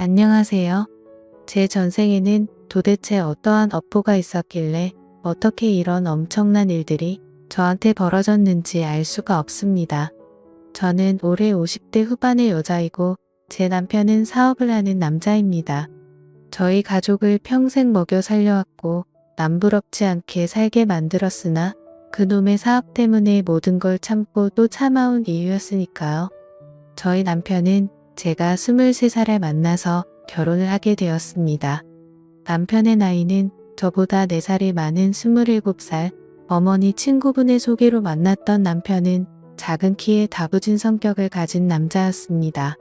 안녕하세요. 제 전생에는 도대체 어떠한 업보가 있었길래 어떻게 이런 엄청난 일들이 저한테 벌어졌는지 알 수가 없습니다. 저는 올해 50대 후반의 여자이고 제 남편은 사업을 하는 남자입니다. 저희 가족을 평생 먹여 살려왔고 남부럽지 않게 살게 만들었으나 그놈의 사업 때문에 모든 걸 참고 또 참아온 이유였으니까요. 저희 남편은 제가 23살에 만나서 결혼을 하게 되었습니다. 남편의 나이는 저보다 4살이 많은 27살, 어머니 친구분의 소개로 만났던 남편은 작은 키에 다부진 성격을 가진 남자였습니다.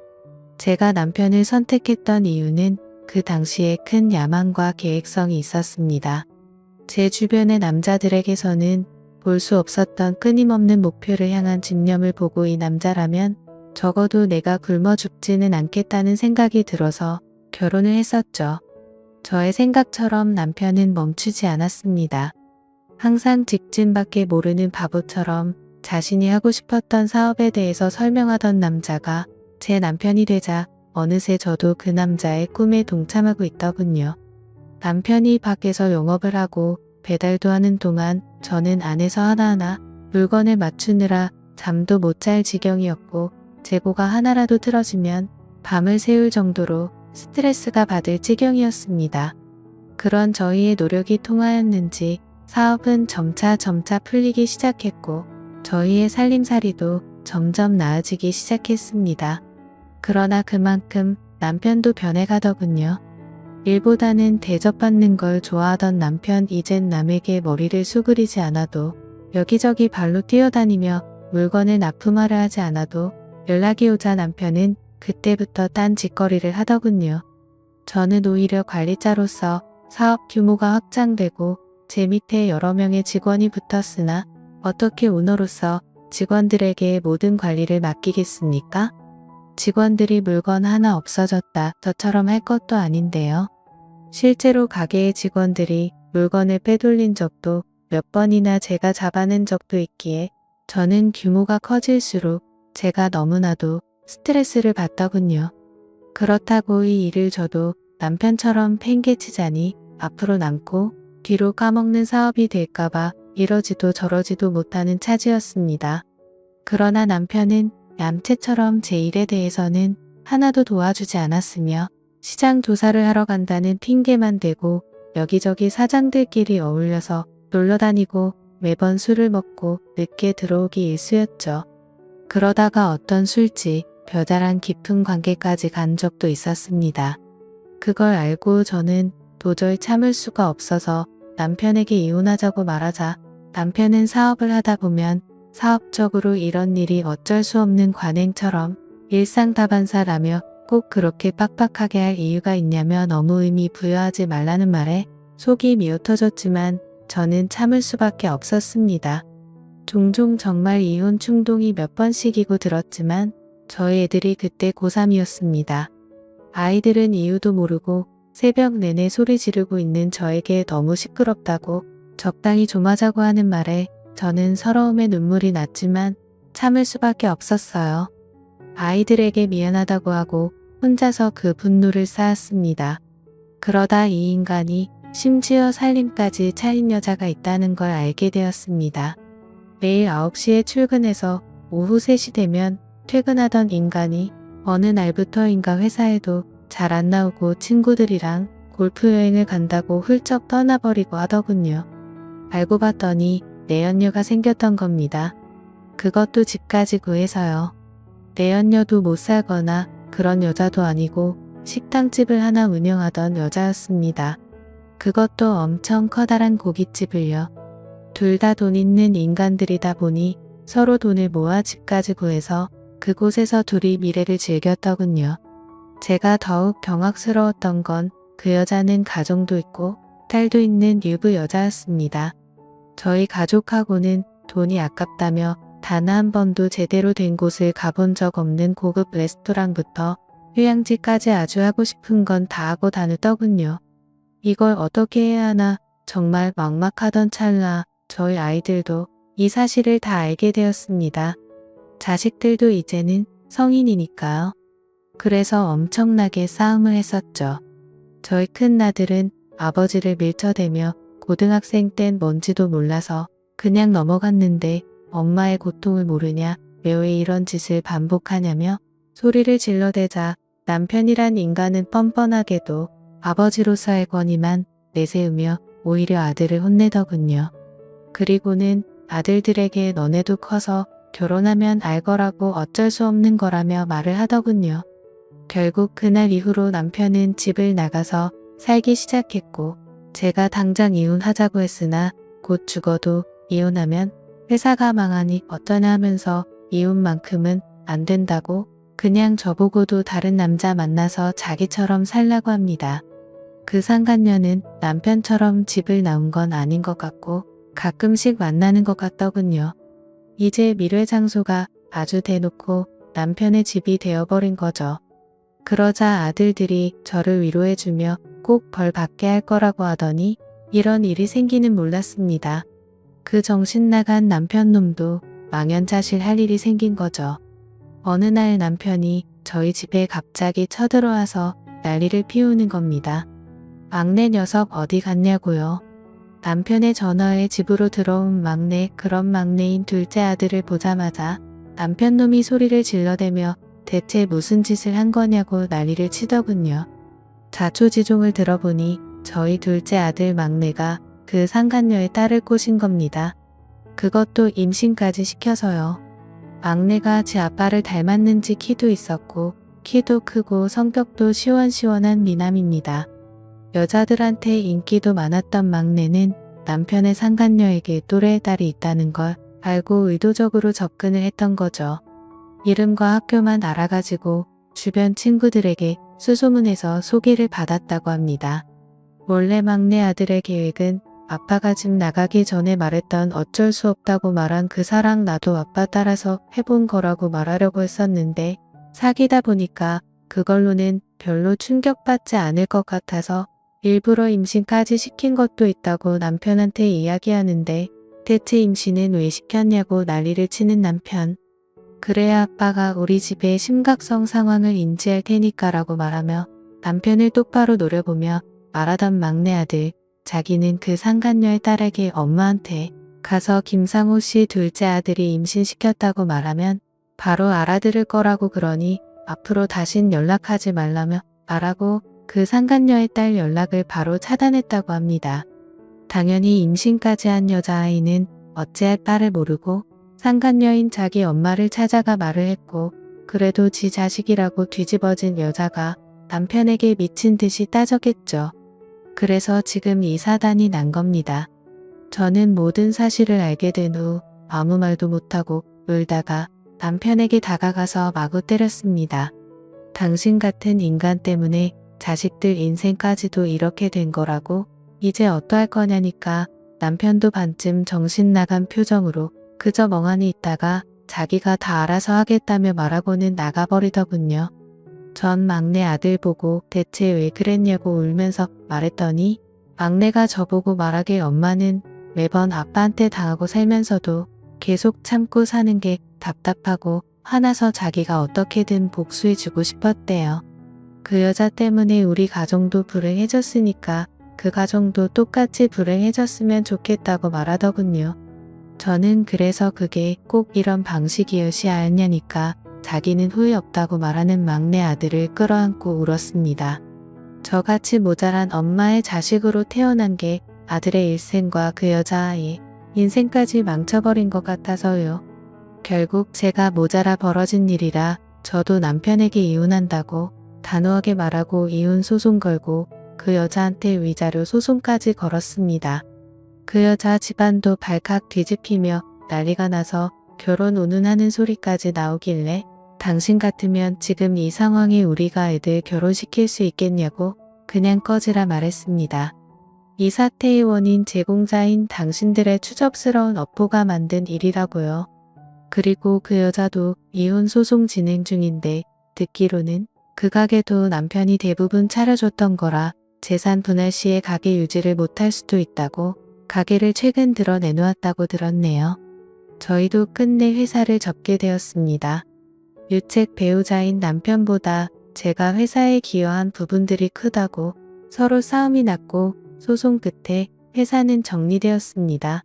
제가 남편을 선택했던 이유는 그 당시에 큰 야망과 계획성이 있었습니다. 제 주변의 남자들에게서는 볼 수 없었던 끊임없는 목표를 향한 집념을 보고 이 남자라면 적어도 내가 굶어 죽지는 않겠다는 생각이 들어서 결혼을 했었죠. 저의 생각처럼 남편은 멈추지 않았습니다. 항상 직진밖에 모르는 바보처럼 자신이 하고 싶었던 사업에 대해서 설명하던 남자가 제 남편이 되자 어느새 저도 그 남자의 꿈에 동참하고 있더군요. 남편이 밖에서 영업을 하고 배달도 하는 동안 저는 안에서 하나하나 물건을 맞추느라 잠도 못 잘 지경이었고 재고가 하나라도 틀어지면 밤을 새울 정도로 스트레스가 받을 지경이었습니다. 그런 저희의 노력이 통하였는지 사업은 점차 풀리기 시작했고 저희의 살림살이도 점점 나아지기 시작했습니다. 그러나 그만큼 남편도 변해가더군요. 일보다는 대접받는 걸 좋아하던 남편 이젠 남에게 머리를 수그리지 않아도 여기저기 발로 뛰어다니며 물건을 납품하려 하지 않아도 연락이 오자 남편은 그때부터 딴 짓거리를 하더군요. 저는 오히려 관리자로서 사업 규모가 확장되고 제 밑에 여러 명의 직원이 붙었으나 어떻게 오너로서 직원들에게 모든 관리를 맡기겠습니까? 직원들이 물건 하나 없어졌다 저처럼 할 것도 아닌데요. 실제로 가게의 직원들이 물건을 빼돌린 적도 몇 번이나 제가 잡아낸 적도 있기에 저는 규모가 커질수록 제가 너무나도 스트레스를 받더군요. 그렇다고 이 일을 저도 남편처럼 팽개치자니 앞으로 남고 뒤로 까먹는 사업이 될까봐 이러지도 저러지도 못하는 차지였습니다. 그러나 남편은 얌체처럼 제 일에 대해서는 하나도 도와주지 않았으며 시장 조사를 하러 간다는 핑계만 대고 여기저기 사장들끼리 어울려서 놀러다니고 매번 술을 먹고 늦게 들어오기 일쑤였죠. 그러다가 어떤 술집, 벼잘한 깊은 관계까지 간 적도 있었습니다. 그걸 알고 저는 도저히 참을 수가 없어서 남편에게 이혼하자고 말하자 남편은 사업을 하다 보면 사업적으로 이런 일이 어쩔 수 없는 관행처럼 일상다반사라며 꼭 그렇게 빡빡하게 할 이유가 있냐며 너무 의미 부여하지 말라는 말에 속이 미어터졌지만 저는 참을 수밖에 없었습니다. 종종 정말 이혼 충동이 몇 번씩이고 들었지만 저희 애들이 그때 고3이었습니다. 아이들은 이유도 모르고 새벽 내내 소리 지르고 있는 저에게 너무 시끄럽다고 적당히 좀 하자고 하는 말에 저는 서러움에 눈물이 났지만 참을 수밖에 없었어요. 아이들에게 미안하다고 하고 혼자서 그 분노를 쌓았습니다. 그러다 이 인간이 심지어 살림까지 차린 여자가 있다는 걸 알게 되었습니다. 매일 9시에 출근해서 오후 3시 되면 퇴근하던 인간이 어느 날부터인가 회사에도 잘 안 나오고 친구들이랑 골프 여행을 간다고 훌쩍 떠나버리고 하더군요. 알고 봤더니 내연녀가 생겼던 겁니다. 그것도 집까지 구해서요. 내연녀도 못 살거나 그런 여자도 아니고 식당집을 하나 운영하던 여자였습니다. 그것도 엄청 커다란 고깃집을요. 둘 다 돈 있는 인간들이다 보니 서로 돈을 모아 집까지 구해서 그곳에서 둘이 미래를 즐겼더군요. 제가 더욱 경악스러웠던 건 그 여자는 가정도 있고 딸도 있는 유부 여자였습니다. 저희 가족하고는 돈이 아깝다며 단 한 번도 제대로 된 곳을 가본 적 없는 고급 레스토랑부터 휴양지까지 아주 하고 싶은 건 다 하고 다녔더군요. 이걸 어떻게 해야 하나 정말 막막하던 찰나 저희 아이들도 이 사실을 다 알게 되었습니다. 자식들도 이제는 성인이니까요. 그래서 엄청나게 싸움을 했었죠. 저희 큰아들은 아버지를 밀쳐대며 고등학생 땐 뭔지도 몰라서 그냥 넘어갔는데 엄마의 고통을 모르냐, 왜 이런 짓을 반복하냐며 소리를 질러대자 남편이란 인간은 뻔뻔하게도 아버지로서의 권위만 내세우며 오히려 아들을 혼내더군요. 그리고는 아들들에게 너네도 커서 결혼하면 알 거라고 어쩔 수 없는 거라며 말을 하더군요. 결국 그날 이후로 남편은 집을 나가서 살기 시작했고 제가 당장 이혼하자고 했으나 곧 죽어도 이혼하면 회사가 망하니 어쩌나 하면서 이혼만큼은 안 된다고 그냥 저보고도 다른 남자 만나서 자기처럼 살라고 합니다. 그 상간녀는 남편처럼 집을 나온 건 아닌 것 같고 가끔씩 만나는 것 같더군요. 이제 미래 장소가 아주 대놓고 남편의 집이 되어버린 거죠. 그러자 아들들이 저를 위로해주며 꼭 벌 받게 할 거라고 하더니 이런 일이 생기는 몰랐습니다. 그 정신 나간 남편 놈도 망연자실 할 일이 생긴 거죠. 어느 날 남편이 저희 집에 갑자기 쳐들어와서 난리를 피우는 겁니다. 막내 녀석 어디 갔냐고요. 남편의 전화에 집으로 들어온 막내, 그런 막내인 둘째 아들을 보자마자 남편 놈이 소리를 질러대며 대체 무슨 짓을 한 거냐고 난리를 치더군요. 자초지종을 들어보니 저희 둘째 아들 막내가 그 상간녀의 딸을 꼬신 겁니다. 그것도 임신까지 시켜서요. 막내가 제 아빠를 닮았는지 키도 있었고 키도 크고 성격도 시원시원한 미남입니다. 여자들한테 인기도 많았던 막내는 남편의 상간녀에게 또래의 딸이 있다는 걸 알고 의도적으로 접근을 했던 거죠. 이름과 학교만 알아가지고 주변 친구들에게 수소문해서 소개를 받았다고 합니다. 원래 막내 아들의 계획은 아빠가 집 나가기 전에 말했던 어쩔 수 없다고 말한 그 사랑 나도 아빠 따라서 해본 거라고 말하려고 했었는데 사귀다 보니까 그걸로는 별로 충격받지 않을 것 같아서 일부러 임신까지 시킨 것도 있다고 남편한테 이야기하는데 대체 임신은 왜 시켰냐고 난리를 치는 남편. 그래야 아빠가 우리 집의 심각성 상황을 인지할 테니까라고 말하며 남편을 똑바로 노려보며 말하던 막내 아들. 자기는 그 상간녀의 딸에게 엄마한테 가서 김상호 씨 둘째 아들이 임신시켰다고 말하면 바로 알아들을 거라고 그러니 앞으로 다신 연락하지 말라며 말하고 그 상간녀의 딸 연락을 바로 차단했다고 합니다. 당연히 임신까지 한 여자아이는 어찌할 바를 모르고 상간녀인 자기 엄마를 찾아가 말을 했고 그래도 지 자식이라고 뒤집어진 여자가 남편에게 미친 듯이 따졌겠죠. 그래서 지금 이 사단이 난 겁니다. 저는 모든 사실을 알게 된 후 아무 말도 못하고 울다가 남편에게 다가가서 마구 때렸습니다. 당신 같은 인간 때문에 자식들 인생까지도 이렇게 된 거라고 이제 어떠할 거냐니까 남편도 반쯤 정신 나간 표정으로 그저 멍하니 있다가 자기가 다 알아서 하겠다며 말하고는 나가버리더군요. 전 막내 아들 보고 대체 왜 그랬냐고 울면서 말했더니 막내가 저보고 말하길 엄마는 매번 아빠한테 당하고 살면서도 계속 참고 사는 게 답답하고 화나서 자기가 어떻게든 복수해주고 싶었대요. 그 여자 때문에 우리 가정도 불행해졌으니까 그 가정도 똑같이 불행해졌으면 좋겠다고 말하더군요. 저는 그래서 그게 꼭 이런 방식이었이 아니냐니까 자기는 후회 없다고 말하는 막내 아들을 끌어안고 울었습니다. 저같이 모자란 엄마의 자식으로 태어난 게 아들의 일생과 그 여자아이의 인생까지 망쳐버린 것 같아서요. 결국 제가 모자라 벌어진 일이라 저도 남편에게 이혼한다고 단호하게 말하고 이혼 소송 걸고 그 여자한테 위자료 소송까지 걸었습니다. 그 여자 집안도 발칵 뒤집히며 난리가 나서 결혼 운운하는 소리까지 나오길래 당신 같으면 지금 이 상황에 우리가 애들 결혼시킬 수 있겠냐고 그냥 꺼지라 말했습니다. 이 사태의 원인 제공자인 당신들의 추접스러운 업보가 만든 일이라고요. 그리고 그 여자도 이혼 소송 진행 중인데 듣기로는 그 가게도 남편이 대부분 차려줬던 거라 재산 분할 시에 가게 유지를 못할 수도 있다고 가게를 최근 들어 내놓았다고 들었네요. 저희도 끝내 회사를 접게 되었습니다. 유책 배우자인 남편보다 제가 회사에 기여한 부분들이 크다고 서로 싸움이 났고 소송 끝에 회사는 정리되었습니다.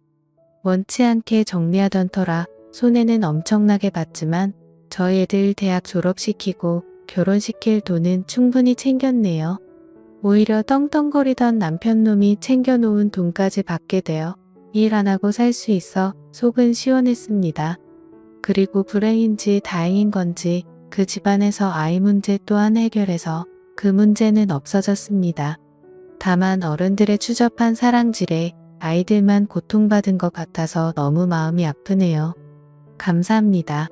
원치 않게 정리하던 터라 손해는 엄청나게 봤지만 저희 애들 대학 졸업시키고 결혼시킬 돈은 충분히 챙겼네요. 오히려 떵떵거리던 남편놈이 챙겨놓은 돈까지 받게 되어 일 안 하고 살 수 있어 속은 시원했습니다. 그리고 불행인지 다행인 건지 그 집안에서 아이 문제 또한 해결해서 그 문제는 없어졌습니다. 다만 어른들의 추접한 사랑질에 아이들만 고통받은 것 같아서 너무 마음이 아프네요. 감사합니다.